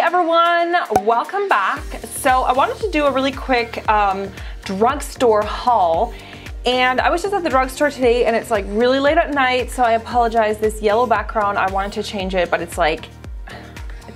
everyone, welcome back. So I wanted to do a really quick drugstore haul, and I was just at the drugstore today and it's like really late at night, so I apologize. This yellow background, I wanted to change it, but it's like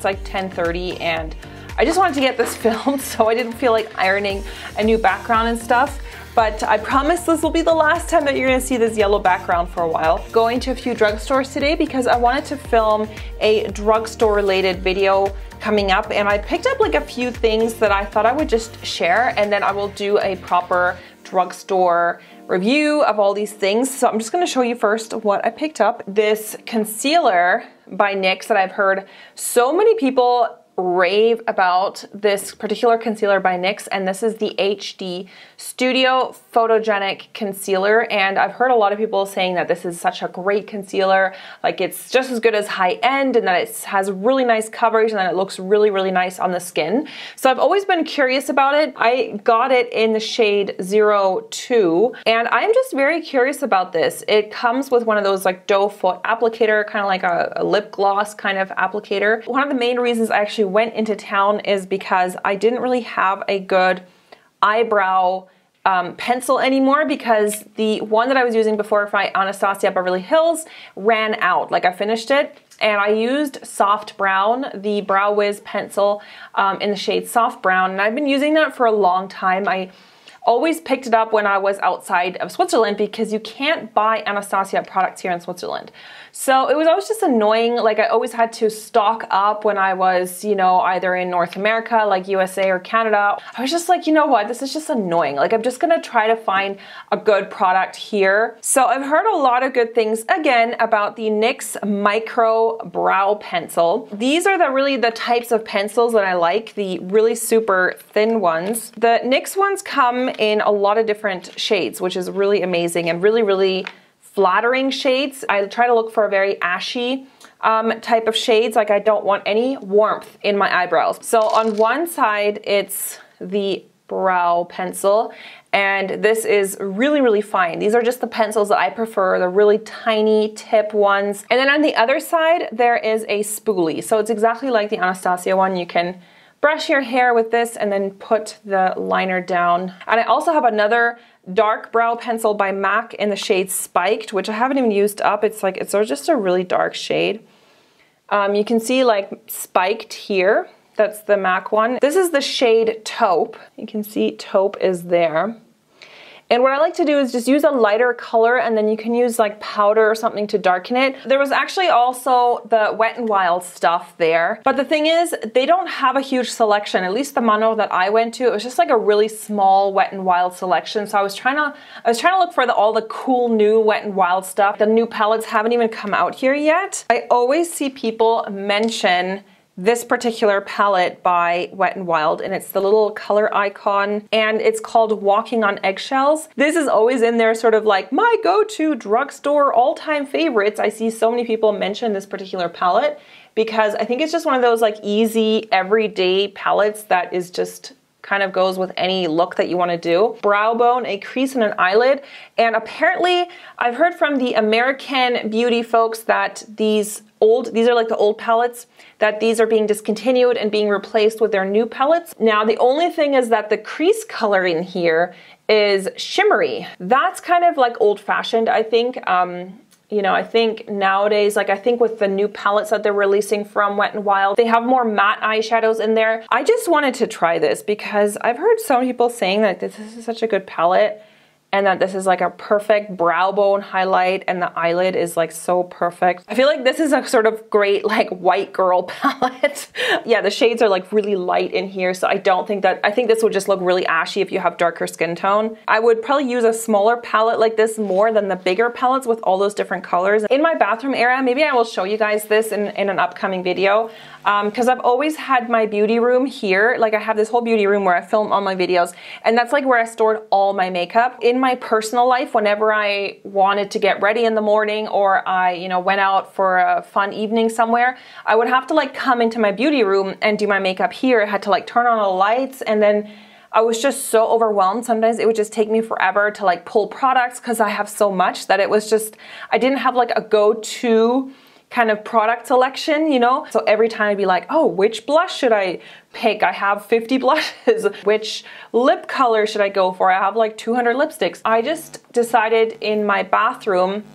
10:30 and I just wanted to get this filmed, so I didn't feel like ironing a new background and stuff. But I promise this will be the last time that you're gonna see this yellow background for a while. Going to a few drugstores today because I wanted to film a drugstore related video coming up, and I picked up like a few things that I thought I would just share, and then I will do a proper drugstore review of all these things. So I'm just gonna show you first what I picked up. This concealer by NYX that I've heard so many people rave about, this particular concealer by NYX, and this is the HD Studio Photogenic Concealer, and I've heard a lot of people saying that this is such a great concealer, like it's just as good as high-end, and that it has really nice coverage, and that it looks really, really nice on the skin. So I've always been curious about it. I got it in the shade 02, and I'm just very curious about this. It comes with one of those like doe foot applicator, kind of like a lip gloss kind of applicator. One of the main reasons I actually went into town is because I didn't really have a good eyebrow pencil anymore, because the one that I was using before for my Anastasia Beverly Hills ran out. Like I finished it and I used Soft Brown, the Brow Wiz pencil in the shade Soft Brown, and I've been using that for a long time. I always picked it up when I was outside of Switzerland because you can't buy Anastasia products here in Switzerland. So it was always just annoying. Like I always had to stock up when I was, you know, either in North America, like USA or Canada. I was just like, you know what, this is just annoying. Like I'm just gonna try to find a good product here. So I've heard a lot of good things, again, about the NYX Micro Brow Pencil. These are the types of pencils that I like, the really super thin ones. The NYX ones come in a lot of different shades, which is really amazing, and really, really flattering shades. I try to look for a very ashy type of shades. Like I don't want any warmth in my eyebrows. So on one side, it's the brow pencil, and this is really, really fine. These are just the pencils that I prefer, the really tiny tip ones. And then on the other side, there is a spoolie. So it's exactly like the Anastasia one. You can brush your hair with this and then put the liner down. And I also have another dark brow pencil by MAC in the shade Spiked, which I haven't even used up. It's just a really dark shade. You can see like Spiked here. That's the MAC one. This is the shade Taupe. You can see Taupe is there. And what I like to do is just use a lighter color, and then you can use like powder or something to darken it. There was actually also the Wet n Wild stuff there. But the thing is, they don't have a huge selection. At least the Mano that I went to, it was just like a really small Wet n Wild selection. So I was trying to look for all the cool new Wet n Wild stuff. The new palettes haven't even come out here yet. I always see people mention this particular palette by Wet n Wild, and it's the little color icon, and it's called Walking on Eggshells. This is always in there, sort of like my go-to drugstore all-time favorites. I see so many people mention this particular palette because I think it's just one of those like easy everyday palettes that is just kind of goes with any look that you want to do. Brow bone, a crease, and an eyelid. And apparently I've heard from the American beauty folks that these are like the old palettes, that these are being discontinued and being replaced with their new palettes. Now the only thing is that the crease color in here is shimmery. That's kind of like old-fashioned, I think. You know, I think nowadays, like I think with the new palettes that they're releasing from Wet n Wild, they have more matte eyeshadows in there. I just wanted to try this because I've heard so many people saying that this is such a good palette, and that this is like a perfect brow bone highlight, and the eyelid is like so perfect. I feel like this is a sort of great like white girl palette. Yeah, the shades are like really light in here, so I think this would just look really ashy if you have darker skin tone. I would probably use a smaller palette like this more than the bigger palettes with all those different colors. In my bathroom area, maybe I will show you guys this in an upcoming video, because I've always had my beauty room here. Like I have this whole beauty room where I film all my videos, and that's like where I stored all my makeup. In my personal life, whenever I wanted to get ready in the morning, or I, you know, went out for a fun evening somewhere, I would have to like come into my beauty room and do my makeup here. I had to like turn on the lights, and then I was just so overwhelmed. Sometimes it would just take me forever to like pull products because I have so much that it was just, I didn't have like a go-to kind of product selection, you know? So every time I'd be like, oh, which blush should I pick? I have 50 blushes. Which lip color should I go for? I have like 200 lipsticks. I just decided in my bathroom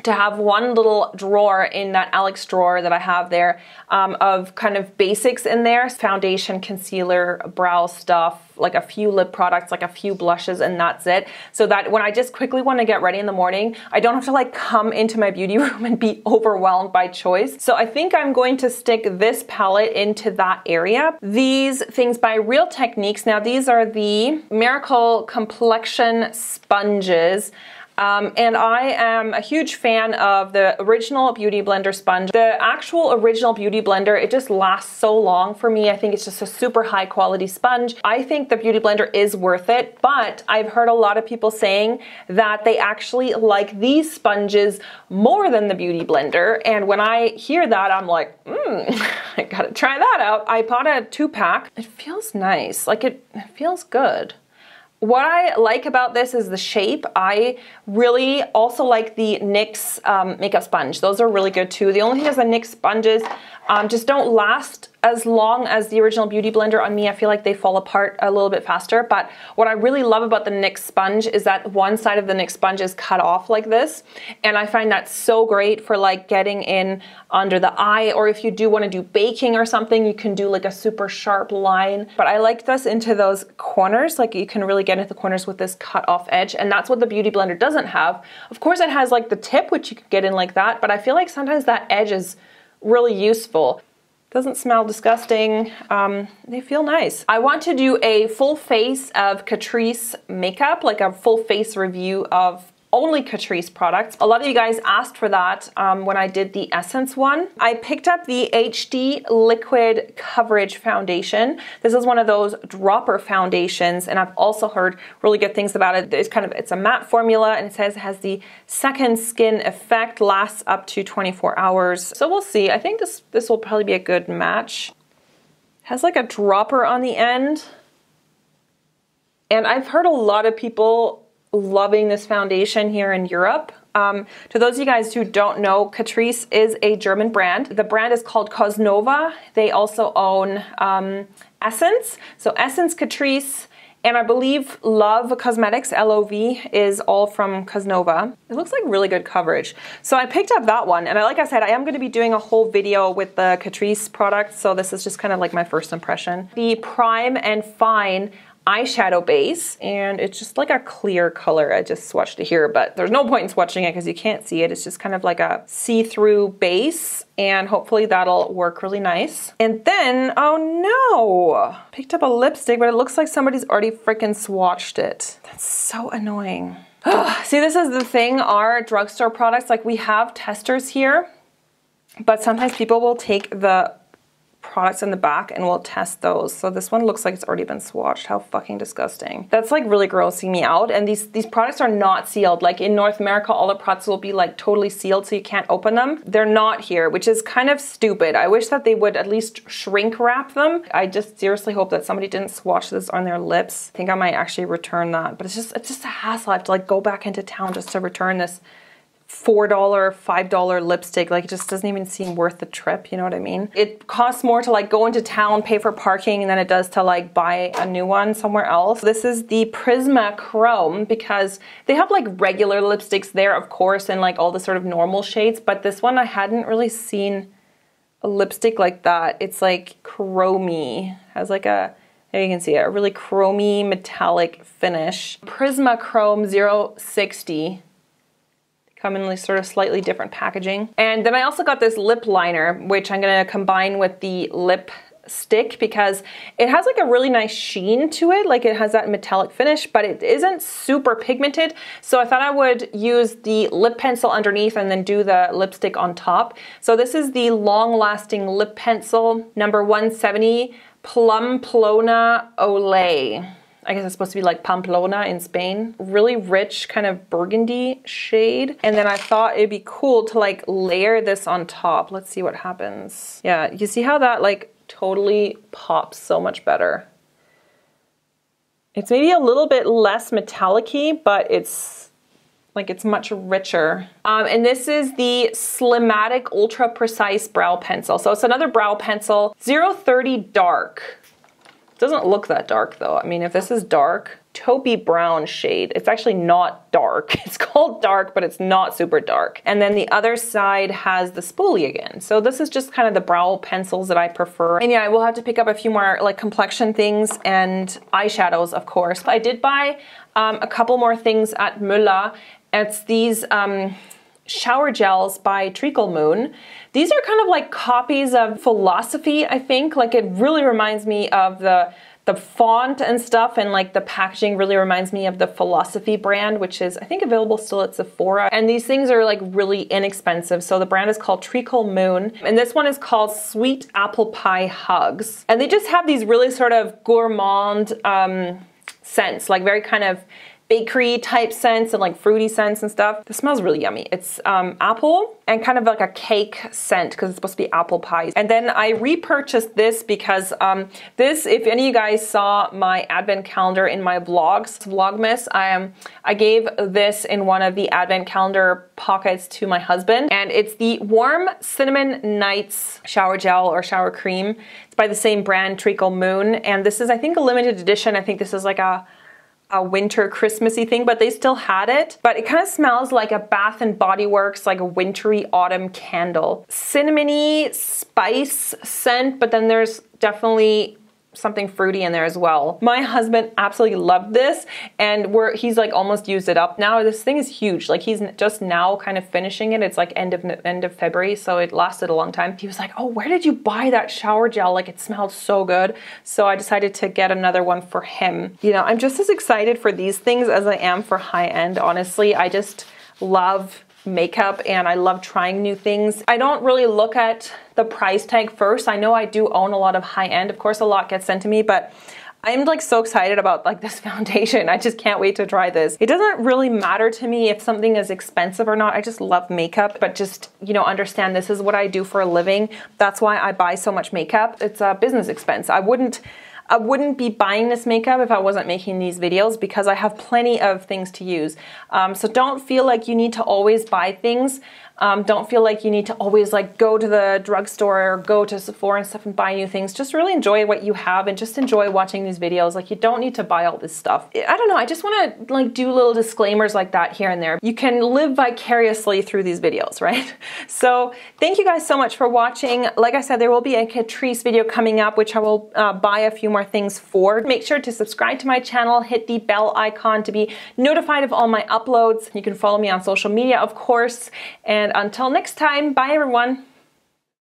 to have one little drawer in that NYX drawer that I have there of kind of basics in there. Foundation, concealer, brow stuff, like a few lip products, like a few blushes, and that's it. So that when I just quickly want to get ready in the morning, I don't have to like come into my beauty room and be overwhelmed by choice. So I think I'm going to stick this palette into that area. These things by Real Techniques. Now these are the Miracle Complexion Sponges. And I am a huge fan of the original Beauty Blender sponge. The actual original Beauty Blender, it just lasts so long for me. I think it's just a super high quality sponge. I think the Beauty Blender is worth it, but I've heard a lot of people saying that they actually like these sponges more than the Beauty Blender. And when I hear that, I'm like, I gotta try that out. I bought a 2-pack. It feels nice, like it feels good. What I like about this is the shape. I really also like the NYX makeup sponge. Those are really good too. The only thing is the NYX sponges just don't last as long as the original Beauty Blender on me. I feel like they fall apart a little bit faster. But what I really love about the NYX sponge is that one side of the NYX sponge is cut off like this. And I find that so great for like getting in under the eye, or if you do want to do baking or something, you can do like a super sharp line. But I like this into those corners, like you can really get into the corners with this cut off edge. And that's what the Beauty Blender doesn't have. Of course it has like the tip, which you can get in like that, but I feel like sometimes that edge is really useful. Doesn't smell disgusting. They feel nice. I want to do a full face of Catrice makeup, like a full face review of only Catrice products. A lot of you guys asked for that when I did the Essence one. I picked up the HD Liquid Coverage Foundation. This is one of those dropper foundations, and I've also heard really good things about it. It's a matte formula, and it says it has the second skin effect, lasts up to 24 hours. So we'll see. I think this will probably be a good match. Has like a dropper on the end. And I've heard a lot of people loving this foundation here in Europe. To those of you guys who don't know, Catrice is a German brand. The brand is called Cosnova. They also own Essence. So Essence, Catrice, and I believe Love Cosmetics, L-O-V, is all from Cosnova. It looks like really good coverage. So I picked up that one, and like I said, I am going to be doing a whole video with the Catrice products, so this is just kind of like my first impression. The Prime and Fine eyeshadow base, and it's just like a clear color. I just swatched it here, but there's no point in swatching it because you can't see it. It's just kind of like a see-through base, and hopefully that'll work really nice. And then, oh no! Picked up a lipstick, but it looks like somebody's already freaking swatched it. That's so annoying. See, this is the thing, our drugstore products, like we have testers here, but sometimes people will take the products in the back and we'll test those. So this one looks like it's already been swatched. How fucking disgusting. That's like really grossing me out. And these products are not sealed. Like in North America, all the products will be like totally sealed so you can't open them. They're not here, which is kind of stupid. I wish that they would at least shrink wrap them. I just seriously hope that somebody didn't swatch this on their lips. I think I might actually return that, but it's just a hassle. I have to like go back into town just to return this $4, $5 lipstick. Like it just doesn't even seem worth the trip, you know what I mean? It costs more to like go into town, pay for parking, than it does to like buy a new one somewhere else. This is the Prisma Chrome because they have like regular lipsticks there, of course, and like all the sort of normal shades, but this one I hadn't really seen a lipstick like that. It's like chromey, has like a, there you can see it, a really chromey metallic finish. Prisma Chrome 060. Come in sort of slightly different packaging. And then I also got this lip liner, which I'm gonna combine with the lipstick because it has like a really nice sheen to it. Like it has that metallic finish, but it isn't super pigmented. So I thought I would use the lip pencil underneath and then do the lipstick on top. So this is the Long Lasting Lip Pencil number 170 Pamplona Olay. I guess it's supposed to be like Pamplona in Spain. Really rich kind of burgundy shade. And then I thought it'd be cool to like layer this on top. Let's see what happens. Yeah, you see how that like totally pops so much better. It's maybe a little bit less metallic-y, but it's Like it's much richer. And this is the Slimatic Ultra Precise Brow Pencil. So it's another brow pencil, 030 dark. Doesn't look that dark though. I mean, if this is dark, taupey brown shade. It's actually not dark. It's called dark, but it's not super dark. And then the other side has the spoolie again. So this is just kind of the brow pencils that I prefer. And yeah, I will have to pick up a few more like complexion things and eyeshadows, of course. I did buy a couple more things at McGill. It's these shower gels by Treacle Moon. These are kind of like copies of Philosophy, I think. Like it really reminds me of the font and stuff, and like the packaging really reminds me of the Philosophy brand, which is I think available still at Sephora. And these things are like really inexpensive. So the brand is called Treacle Moon, and this one is called Sweet Apple Pie Hugs. And they just have these really sort of gourmand scents, like very kind of bakery type scents and like fruity scents and stuff. This smells really yummy. It's apple and kind of like a cake scent because it's supposed to be apple pie. And then I repurchased this because this, if any of you guys saw my advent calendar in my vlogs, Vlogmas, I gave this in one of the advent calendar pockets to my husband. And it's the Warm Cinnamon Nights shower gel or shower cream. It's by the same brand, Treacle Moon. And this is, I think, a limited edition. I think this is like a winter Christmassy thing, but they still had it. But it kind of smells like a Bath and Body Works, like a wintry autumn candle. Cinnamony spice scent, but then there's definitely something fruity in there as well. My husband absolutely loved this, and he's like almost used it up now. This thing is huge. Like he's just now kind of finishing it. It's like end of February, so it lasted a long time. He was like, "Oh, where did you buy that shower gel? Like it smelled so good." So I decided to get another one for him. You know, I'm just as excited for these things as I am for high end. Honestly, I just love makeup and I love trying new things. I don't really look at the price tag first. I know I do own a lot of high end. Of course, a lot gets sent to me, but I'm like so excited about like this foundation. I just can't wait to try this. It doesn't really matter to me if something is expensive or not. I just love makeup, but just, you know, understand this is what I do for a living. That's why I buy so much makeup. It's a business expense. I wouldn't be buying this makeup if I wasn't making these videos because I have plenty of things to use. So don't feel like you need to always buy things. Don't feel like you need to always like go to the drugstore or go to Sephora and stuff and buy new things. Just really enjoy what you have and just enjoy watching these videos. Like you don't need to buy all this stuff. I don't know, I just want to like do little disclaimers like that here and there. You can live vicariously through these videos, right? So thank you guys so much for watching. Like I said, there will be a Catrice video coming up, which I will buy a few more things for. Make sure to subscribe to my channel, hit the bell icon to be notified of all my uploads. You can follow me on social media, of course. And until next time, bye everyone.